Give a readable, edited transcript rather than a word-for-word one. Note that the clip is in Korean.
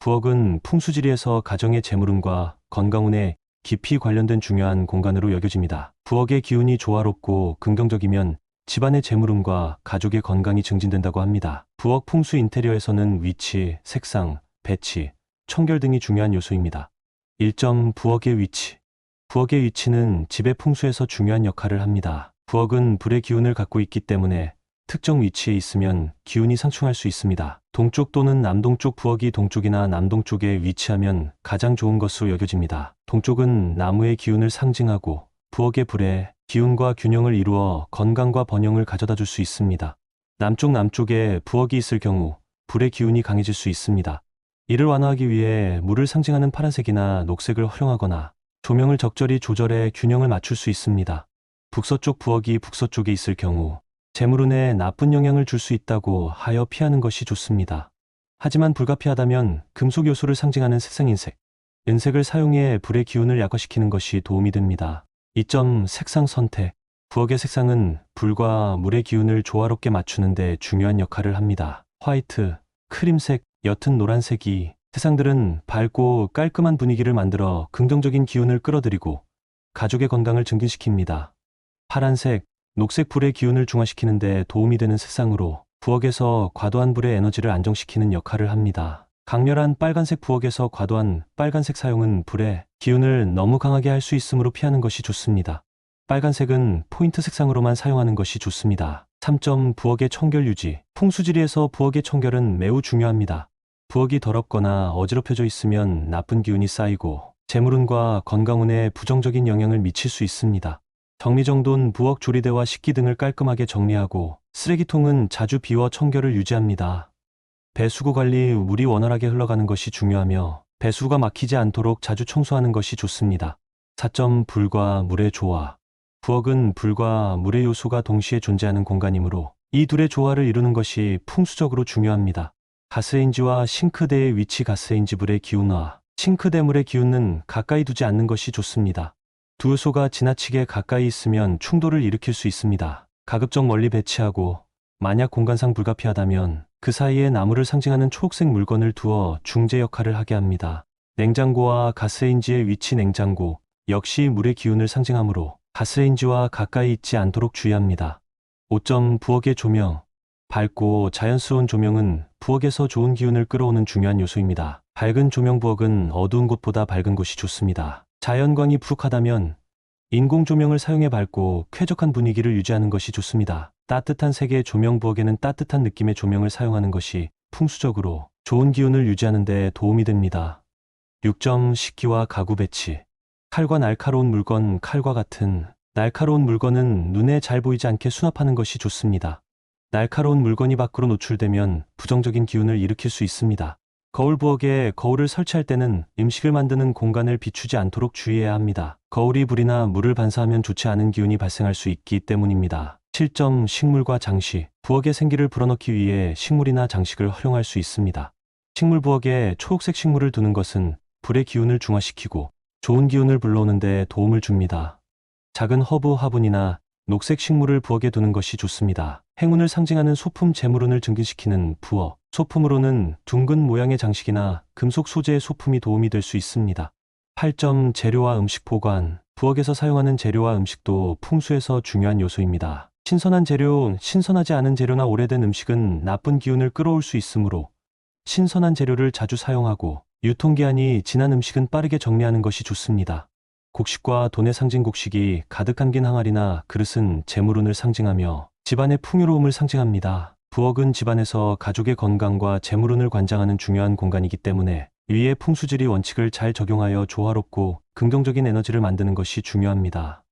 부엌은 풍수지리에서 가정의 재물운과 건강운에 깊이 관련된 중요한 공간으로 여겨집니다. 부엌의 기운이 조화롭고 긍정적이면 집안의 재물운과 가족의 건강이 증진된다고 합니다. 부엌 풍수 인테리어에서는 위치, 색상, 배치, 청결 등이 중요한 요소입니다. 1점 부엌의 위치. 부엌의 위치는 집의 풍수에서 중요한 역할을 합니다. 부엌은 불의 기운을 갖고 있기 때문에 특정 위치에 있으면 기운이 상충할 수 있습니다. 동쪽 또는 남동쪽 부엌이 동쪽이나 남동쪽에 위치하면 가장 좋은 것으로 여겨집니다. 동쪽은 나무의 기운을 상징하고 부엌의 불의 기운과 균형을 이루어 건강과 번영을 가져다 줄 수 있습니다. 남쪽에 부엌이 있을 경우 불의 기운이 강해질 수 있습니다. 이를 완화하기 위해 물을 상징하는 파란색이나 녹색을 활용하거나 조명을 적절히 조절해 균형을 맞출 수 있습니다. 북서쪽 부엌이 북서쪽에 있을 경우 재물운에 나쁜 영향을 줄 수 있다고 하여 피하는 것이 좋습니다. 하지만 불가피하다면 금속 요소를 상징하는 색상인색, 은색을 사용해 불의 기운을 약화시키는 것이 도움이 됩니다. 2점 색상 선택. 부엌의 색상은 불과 물의 기운을 조화롭게 맞추는 데 중요한 역할을 합니다. 화이트, 크림색, 옅은 노란색이 색상들은 밝고 깔끔한 분위기를 만들어 긍정적인 기운을 끌어들이고 가족의 건강을 증진시킵니다. 파란색, 녹색 불의 기운을 중화시키는 데 도움이 되는 색상으로 부엌에서 과도한 불의 에너지를 안정시키는 역할을 합니다. 강렬한 빨간색. 부엌에서 과도한 빨간색 사용은 불의 기운을 너무 강하게 할 수 있으므로 피하는 것이 좋습니다. 빨간색은 포인트 색상으로만 사용하는 것이 좋습니다. 3점 부엌의 청결 유지. 풍수지리에서 부엌의 청결은 매우 중요합니다. 부엌이 더럽거나 어지럽혀져 있으면 나쁜 기운이 쌓이고 재물운과 건강운에 부정적인 영향을 미칠 수 있습니다. 정리정돈. 부엌 조리대와 식기 등을 깔끔하게 정리하고 쓰레기통은 자주 비워 청결을 유지합니다. 배수구 관리. 물이 원활하게 흘러가는 것이 중요하며 배수구가 막히지 않도록 자주 청소하는 것이 좋습니다. 4점 불과 물의 조화. 부엌은 불과 물의 요소가 동시에 존재하는 공간이므로 이 둘의 조화를 이루는 것이 풍수적으로 중요합니다. 가스레인지와 싱크대의 위치. 가스레인지 불의 기운과 싱크대 물의 기운은 가까이 두지 않는 것이 좋습니다. 두 요소가 지나치게 가까이 있으면 충돌을 일으킬 수 있습니다. 가급적 멀리 배치하고 만약 공간상 불가피하다면 그 사이에 나무를 상징하는 초록색 물건을 두어 중재 역할을 하게 합니다. 냉장고와 가스레인지의 위치. 냉장고 역시 물의 기운을 상징하므로 가스레인지와 가까이 있지 않도록 주의합니다. 5점 부엌의 조명. 밝고 자연스러운 조명은 부엌에서 좋은 기운을 끌어오는 중요한 요소입니다. 밝은 조명. 부엌은 어두운 곳보다 밝은 곳이 좋습니다. 자연광이 푸르하다면 인공 조명을 사용해 밝고 쾌적한 분위기를 유지하는 것이 좋습니다. 따뜻한 색의 조명. 부엌에는 따뜻한 느낌의 조명을 사용하는 것이 풍수적으로 좋은 기운을 유지하는 데 도움이 됩니다. 6점 식기와 가구 배치. 칼과 날카로운 물건. 칼과 같은 날카로운 물건은 눈에 잘 보이지 않게 수납하는 것이 좋습니다. 날카로운 물건이 밖으로 노출되면 부정적인 기운을 일으킬 수 있습니다. 거울. 부엌에 거울을 설치할 때는 음식을 만드는 공간을 비추지 않도록 주의해야 합니다. 거울이 불이나 물을 반사하면 좋지 않은 기운이 발생할 수 있기 때문입니다. 7점 식물과 장식. 부엌의 생기를 불어넣기 위해 식물이나 장식을 활용할 수 있습니다. 식물. 부엌에 초록색 식물을 두는 것은 불의 기운을 중화시키고 좋은 기운을 불러오는 데 도움을 줍니다. 작은 허브, 화분이나 녹색 식물을 부엌에 두는 것이 좋습니다. 행운을 상징하는 소품. 재물운을 증진시키는 부엌. 소품으로는 둥근 모양의 장식이나 금속 소재의 소품이 도움이 될 수 있습니다. 8점 재료와 음식 보관. 부엌에서 사용하는 재료와 음식도 풍수에서 중요한 요소입니다. 신선한 재료, 신선하지 않은 재료나 오래된 음식은 나쁜 기운을 끌어올 수 있으므로 신선한 재료를 자주 사용하고 유통기한이 지난 음식은 빠르게 정리하는 것이 좋습니다. 곡식과 돈의 상징. 곡식이 가득 담긴 항아리나 그릇은 재물운을 상징하며 집안의 풍요로움을 상징합니다. 부엌은 집안에서 가족의 건강과 재물운을 관장하는 중요한 공간이기 때문에 위의 풍수지리 원칙을 잘 적용하여 조화롭고 긍정적인 에너지를 만드는 것이 중요합니다.